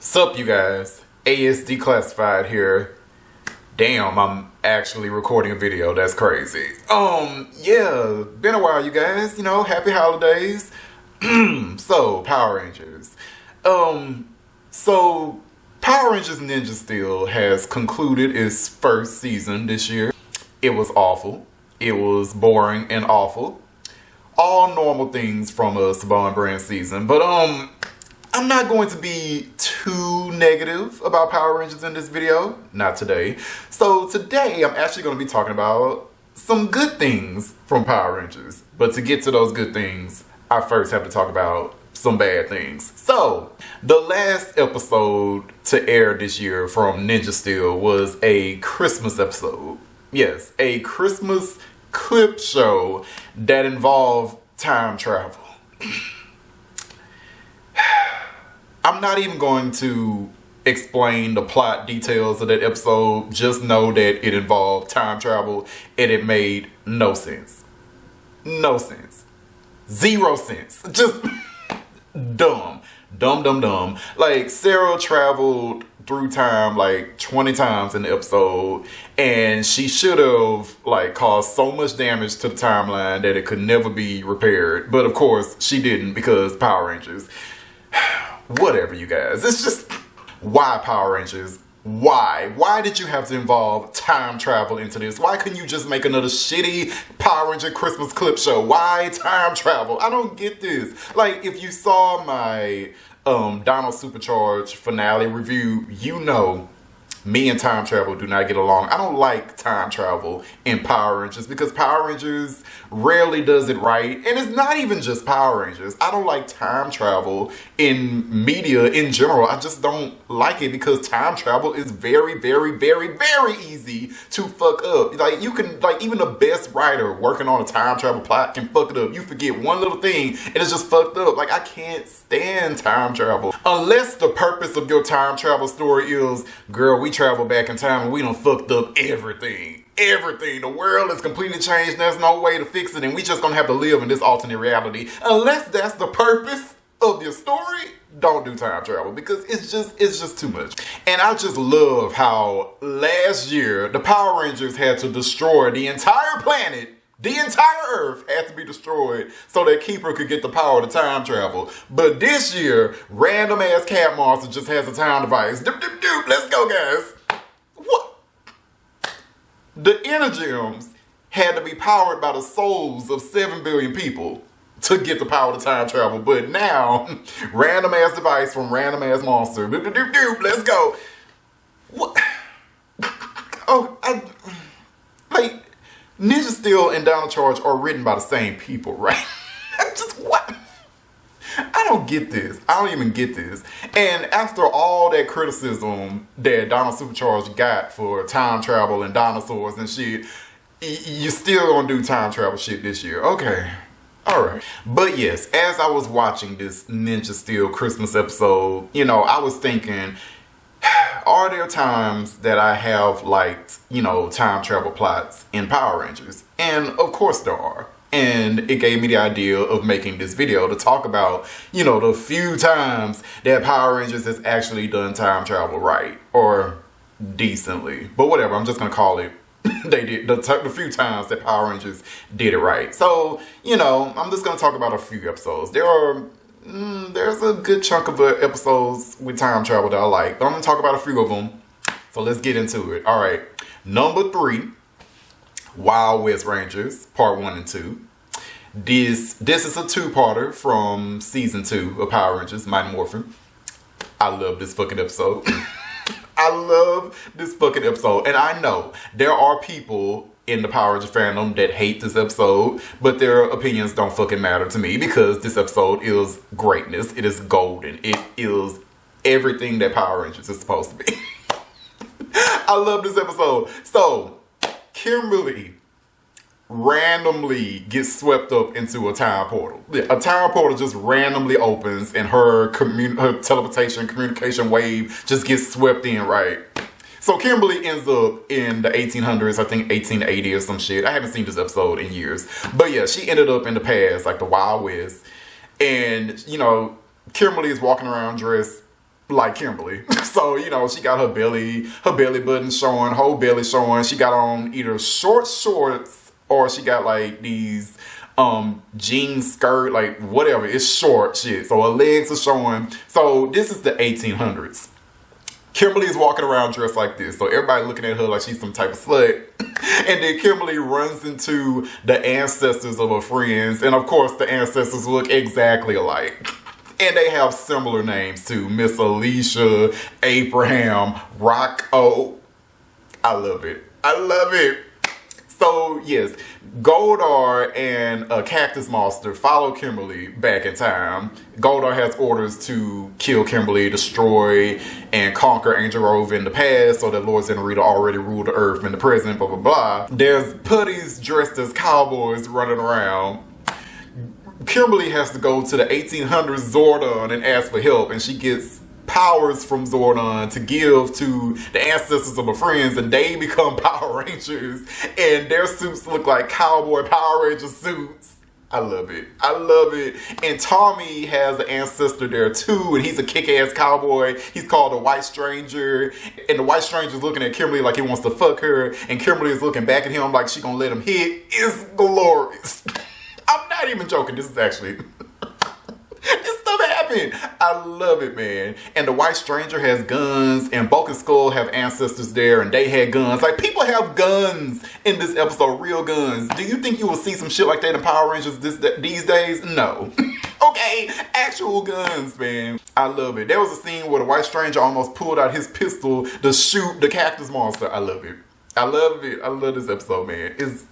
Sup, you guys? ASD Classified here. Damn, I'm actually recording a video. That's crazy. Yeah, been a while, you guys. You know, happy holidays. So, Power Rangers. So Power Rangers Ninja Steel has concluded its first season this year. It was awful. It was boring and awful. All normal things from a Saban brand season. But, I'm not going to be too negative about Power Rangers in this video. Not today. So today, I'm actually going to be talking about some good things from Power Rangers. But to get to those good things, I first have to talk about some bad things. So, the last episode to air this year from Ninja Steel was a Christmas episode. Yes, a Christmas clip show that involved time travel. I'm not even going to explain the plot details of that episode. Just know that it involved time travel and it made no sense. No sense. Zero sense. Just dumb. Dumb. Like, Sarah traveled through time like 20 times in the episode, and she should have like caused so much damage to the timeline that it could never be repaired. But of course, she didn't, because Power Rangers. Whatever, you guys. It's just, why Power Rangers? Why? Why did you have to involve time travel into this? Why couldn't you just make another shitty Power Ranger Christmas clip show? Why time travel? I don't get this. Like, if you saw my Dino Supercharged finale review, you know me and time travel do not get along. I don't like time travel in Power Rangers because Power Rangers rarely does it right. And it's not even just Power Rangers. I don't like time travel in media in general. I just don't like it because time travel is very easy to fuck up. Like, you can, like, even the best writer working on a time travel plot can fuck it up. You forget one little thing and it's just fucked up. Like, I can't stand time travel. Unless the purpose of your time travel story is, girl, we travel back in time and we done fucked up everything. Everything. The world is completely changed. There's no way to fix it and we just gonna have to live in this alternate reality. Unless that's the purpose of your story, don't do time travel because it's just too much. And I just love how last year the Power Rangers had to destroy the entire planet. The entire Earth had to be destroyed so that Keeper could get the power to time travel. But this year, random ass cat monster just has a time device. Doop, let's go, guys. What? The Energems had to be powered by the souls of 7 billion people to get the power to time travel. But now, random ass device from random ass monster. Doop, let's go. What? Like, Ninja Steel and Dino Charge are written by the same people, right? Just what? I don't get this. I don't even get this. And after all that criticism that Dino Supercharged got for time travel and dinosaurs and shit, you still gonna do time travel shit this year. Okay. Alright. But yes, as I was watching this Ninja Steel Christmas episode, you know, I was thinking, are there times that I have liked, you know, time travel plots in Power Rangers? And of course there are. And it gave me the idea of making this video to talk about, you know, the few times that Power Rangers has actually done time travel right. Or decently. But whatever, I'm just going to call it. They did the few times that Power Rangers did it right. So, you know, I'm just going to talk about a few episodes. There's a good chunk of episodes with time travel that I like. I'm going to talk about a few of them. So let's get into it. Alright. Number 3. Wild West Rangers. Part 1 and 2. This is a two-parter from Season 2 of Power Rangers Mighty Morphin. I love this fucking episode. I love this fucking episode. And I know there are people in the Power Ranger fandom that hate this episode, but their opinions don't fucking matter to me because this episode is greatness. It is golden. It is everything that Power Rangers is supposed to be. I love this episode. So, Kimberly randomly gets swept up into a time portal. A time portal just randomly opens and her teleportation communication wave just gets swept in, right? So Kimberly ends up in the 1800s, I think 1880 or some shit. I haven't seen this episode in years. But yeah, she ended up in the past, like the Wild West. And, you know, Kimberly is walking around dressed like Kimberly. So, you know, she got her belly button showing, whole belly showing. She got on either short shorts or she got like these jean skirt, like whatever. It's short shit. So her legs are showing. So this is the 1800s. Kimberly is walking around dressed like this. So everybody looking at her like she's some type of slut. And then Kimberly runs into the ancestors of her friends. And of course the ancestors look exactly alike. And they have similar names too. Miss Alicia, Abraham, Rocco. I love it. I love it. So yes, Goldar and a cactus monster follow Kimberly back in time. Goldar has orders to kill Kimberly, destroy and conquer Angel Grove in the past so that Lord Zen and Rita already rule the earth in the present, blah, blah, blah. There's putties dressed as cowboys running around. Kimberly has to go to the 1800s Zordon and ask for help, and she gets powers from Zordon to give to the ancestors of her friends, and they become Power Rangers, and their suits look like cowboy Power Ranger suits. I love it. I love it. And Tommy has an ancestor there too, and he's a kick-ass cowboy. He's called the White Stranger, and the White Stranger's looking at Kimberly like he wants to fuck her, and Kimberly is looking back at him like she gonna let him hit. It's glorious. I'm not even joking. This is actually... this stuff happened. I love it, man. And the White Stranger has guns, and Bulk and Skull have ancestors there, and they had guns. Like, people have guns in this episode, real guns. Do you think you will see some shit like that in Power Rangers these days? No. Okay, actual guns, man. I love it. There was a scene where the White Stranger almost pulled out his pistol to shoot the cactus monster. I love it. I love it. I love this episode, man. It's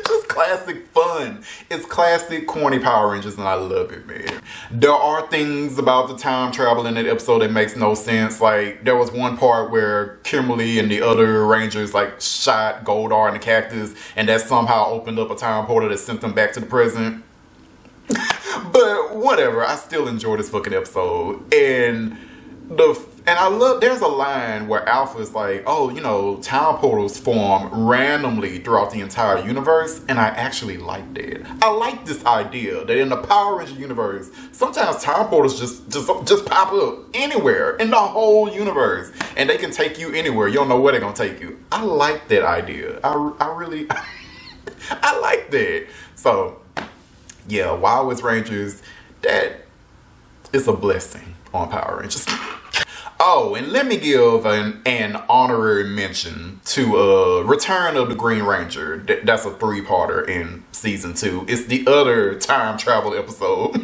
just classic fun. It's classic corny Power Rangers, and I love it, man. There are things about the time travel in that episode that makes no sense. Like, there was one part where Kimberly and the other Rangers, like, shot Goldar and the cactus, and that somehow opened up a time portal that sent them back to the present. But whatever, I still enjoy this fucking episode. And I love, there's a line where Alpha is like, oh, you know, time portals form randomly throughout the entire universe, and I actually like that. I like this idea that in the Power Ranger universe, sometimes time portals just pop up anywhere in the whole universe, and they can take you anywhere. You don't know where they're gonna take you. I like that idea. I really, I like that. So, yeah, Wild West Rangers, that is a blessing on Power Rangers. Oh, and let me give an honorary mention to Return of the Green Ranger. That's a 3-parter in season 2. It's the other time travel episode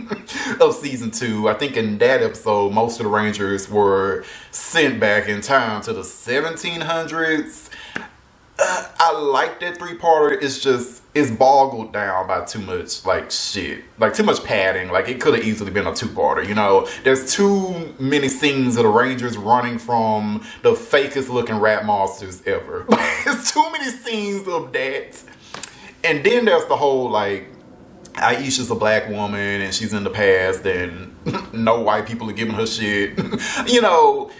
of season 2. I think in that episode, most of the Rangers were sent back in time to the 1700s. I like that 3-parter. It's boggled down by too much, like, shit. Like, too much padding. Like, it could have easily been a 2-parter, you know? There's too many scenes of the Rangers running from the fakest looking rat monsters ever. There's too many scenes of that. And then there's the whole, like, Aisha's a black woman and she's in the past and no white people are giving her shit. You know,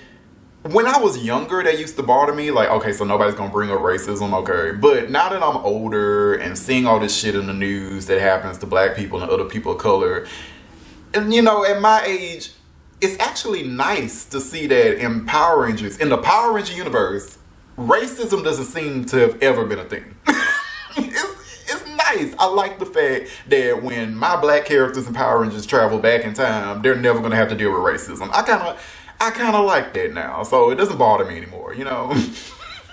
when I was younger, that used to bother me. Like, okay, so nobody's gonna bring up racism, okay. But now that I'm older and seeing all this shit in the news that happens to black people and other people of color, and you know, at my age, it's actually nice to see that in Power Rangers, in the Power Ranger universe, racism doesn't seem to have ever been a thing. It's nice. I like the fact that when my black characters in Power Rangers travel back in time, they're never gonna have to deal with racism. I kind of like that now, so it doesn't bother me anymore, you know?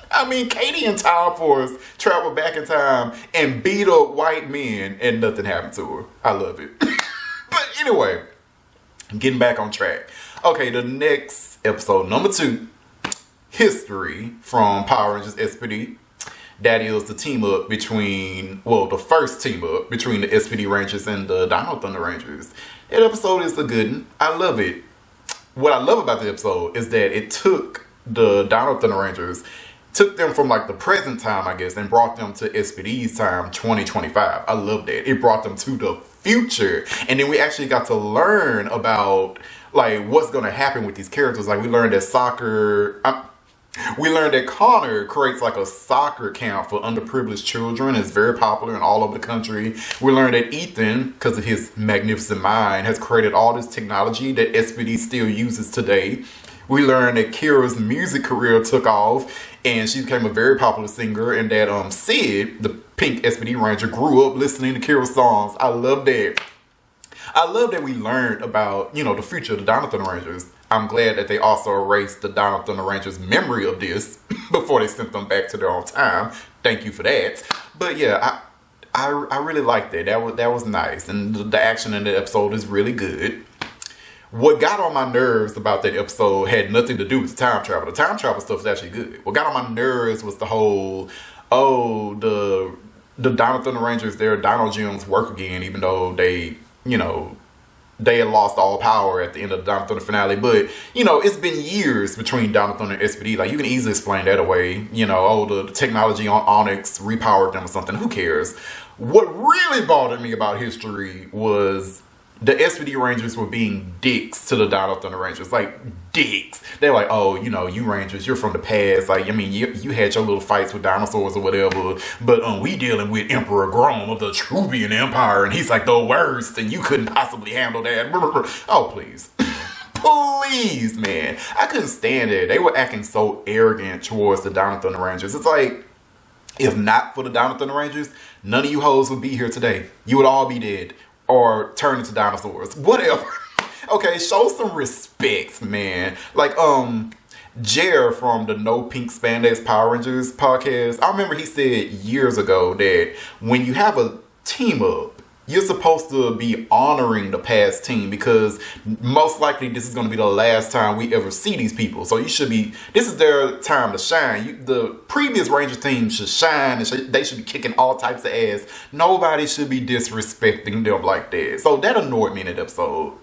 I mean, Katie and Time Force travel back in time and beat up white men and nothing happened to her. I love it. But anyway, getting back on track. Okay, the next episode, number 2, History from Power Rangers SPD. That is the team up between, well, the first team up between the SPD Rangers and the Dino Thunder Rangers. That episode is a good one. I love it. What I love about the episode is that it took the Dino Thunder Rangers, took them from like the present time, I guess, and brought them to SPD's time, 2025. I love that. It brought them to the future. And then we actually got to learn about like what's going to happen with these characters. Like we learned that Soccer, We learned that Connor creates like a soccer camp for underprivileged children. It's very popular in all over the country. We learned that Ethan, because of his magnificent mind, has created all this technology that SPD still uses today. We learned that Kira's music career took off and she became a very popular singer, and that Sid, the pink SPD Ranger, grew up listening to Kira's songs. I love that. I love that we learned about, the future of the Dino Thunder Rangers. I'm glad that they also erased the Dino Thunder Rangers' memory of this before they sent them back to their own time. Thank you for that. But yeah, I really liked that. That was nice. And the action in the episode is really good. What got on my nerves about that episode had nothing to do with the time travel. The time travel stuff is actually good. What got on my nerves was the whole, the Dino Thunder Rangers, their Dino Gems work again, even though they had lost all power at the end of the Dino Thunder finale. But, it's been years between Dino Thunder and SPD. Like, you can easily explain that away. The technology on Onyx repowered them or something. Who cares? What really bothered me about history was the SPD Rangers were being dicks to the Dino Thunder Rangers. Like, dicks. They're like, oh, you Rangers, you're from the past. Like, you had your little fights with dinosaurs or whatever. But we dealing with Emperor Grom of the Trubian Empire. And he's like the worst. And you couldn't possibly handle that. Oh, please. Please, man. I couldn't stand it. They were acting so arrogant towards the Dino Thunder Rangers. It's like, if not for the Dino Thunder Rangers, none of you hoes would be here today. You would all be dead. Or turn into dinosaurs. Whatever. Okay, show some respect, man. Like, Jer from the No Pink Spandex Power Rangers podcast, I remember he said years ago that when you have a team up, you're supposed to be honoring the past team, because most likely this is going to be the last time we ever see these people. So this is their time to shine. The previous Ranger team should shine, and they should be kicking all types of ass. Nobody should be disrespecting them like that. So that annoyed me in that episode.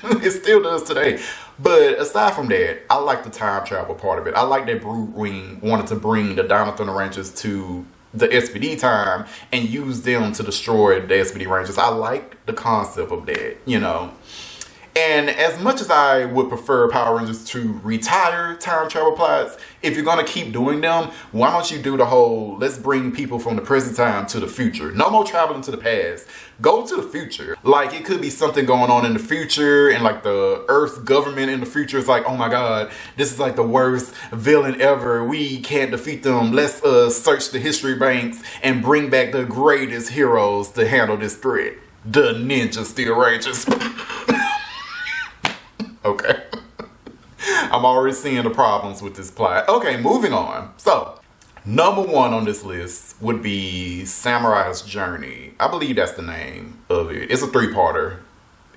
It still does today. But aside from that, I like the time travel part of it. I like that Broodwing wanted to bring the Dino Thunder Rangers to the SPD time and use them to destroy the SPD Rangers. I like the concept of that, And as much as I would prefer Power Rangers to retire time travel plots, if you're going to keep doing them, why don't you do the whole, let's bring people from the present time to the future. No more traveling to the past. Go to the future. Like, it could be something going on in the future, and like the Earth's government in the future is like, oh my god, this is like the worst villain ever. We can't defeat them. Let's search the history banks and bring back the greatest heroes to handle this threat. The Ninja Steel Rangers. Okay. I'm already seeing the problems with this plot. Okay, moving on. So, number 1 on this list would be Samurai's Journey. I believe that's the name of it. It's a 3-parter.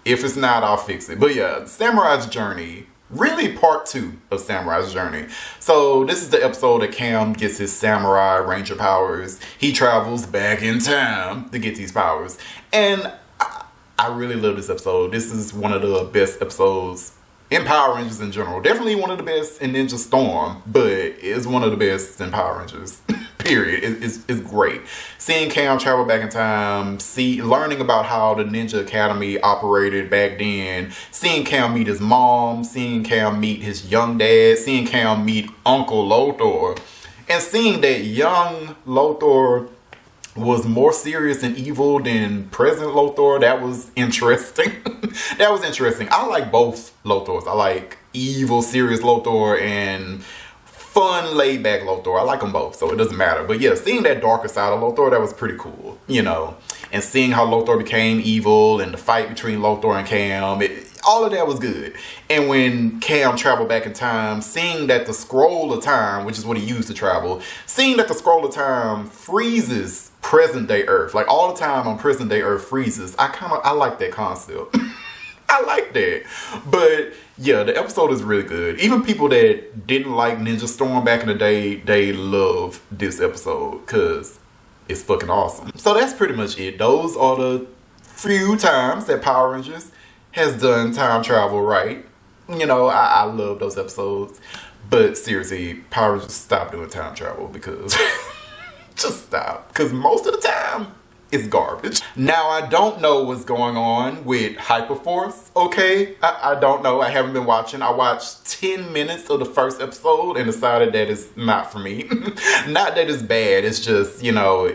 If it's not, I'll fix it. But yeah, Samurai's Journey. Really part 2 of Samurai's Journey. So this is the episode that Cam gets his Samurai Ranger powers. He travels back in time to get these powers. And I really love this episode. This is one of the best episodes in Power Rangers in general. Definitely one of the best in Ninja Storm, but it's one of the best in Power Rangers. Period. It's great. Seeing Cam travel back in time, learning about how the Ninja Academy operated back then, seeing Cam meet his mom, seeing Cam meet his young dad, seeing Cam meet Uncle Lothar, and seeing that young Lothar was more serious and evil than present Lothar. That was interesting. That was interesting. I like both Lothars. I like evil, serious Lothar and fun, laid-back Lothar. I like them both, so it doesn't matter. But yeah, seeing that darker side of Lothar, that was pretty cool, And seeing how Lothar became evil and the fight between Lothar and Cam, all of that was good. And when Cam traveled back in time, seeing that the Scroll of Time, which is what he used to travel, seeing that the Scroll of Time freezes present day Earth, like all the time on present day Earth freezes, I like that concept. I like that. But yeah, the episode is really good. Even people that didn't like Ninja Storm back in the day, they love this episode because it's fucking awesome. So that's pretty much it. Those are the few times that Power Rangers has done time travel right. I love those episodes. But seriously, Power Rangers, stop doing time travel because just stop. Because most of the time, it's garbage. Now, I don't know what's going on with Hyperforce, okay? I don't know. I haven't been watching. I watched 10 minutes of the first episode and decided that it's not for me. Not that it's bad. It's just, you know,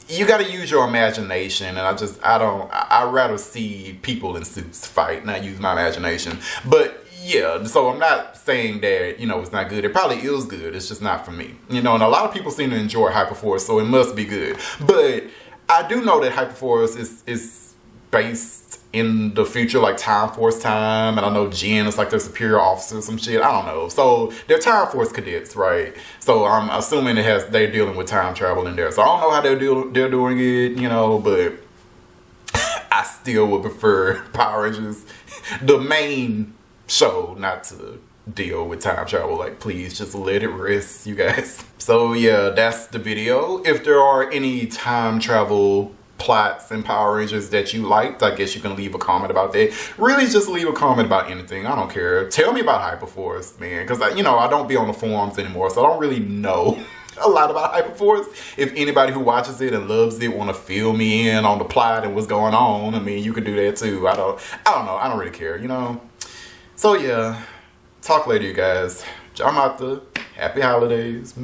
you gotta use your imagination, and I'd rather see people in suits fight, not use my imagination. But yeah, so I'm not saying that, you know, it's not good. It probably is good. It's just not for me. You know, and a lot of people seem to enjoy Hyperforce, so it must be good. But I do know that Hyperforce is based in the future, like Time Force time, and I know Jen is like their superior officer or some shit. I don't know. So they're Time Force cadets, right? So I'm assuming they're dealing with time travel in there. So I don't know how they're doing it, you know, but I still would prefer Power Rangers, the main show, not to deal with time travel. Like, please just let it rest, you guys. So yeah, that's the video. If there are any time travel plots and Power Rangers that you liked, I guess you can leave a comment about that. Really, just leave a comment about anything. I don't care. Tell me about Hyperforce, man, because you know, I don't be on the forums anymore, so I don't really know a lot about Hyperforce. If anybody who watches it and loves it want to fill me in on the plot and what's going on, I mean, you could do that too. I don't know. I don't really care, you know. So yeah, talk later, you guys. I'm out. Happy holidays.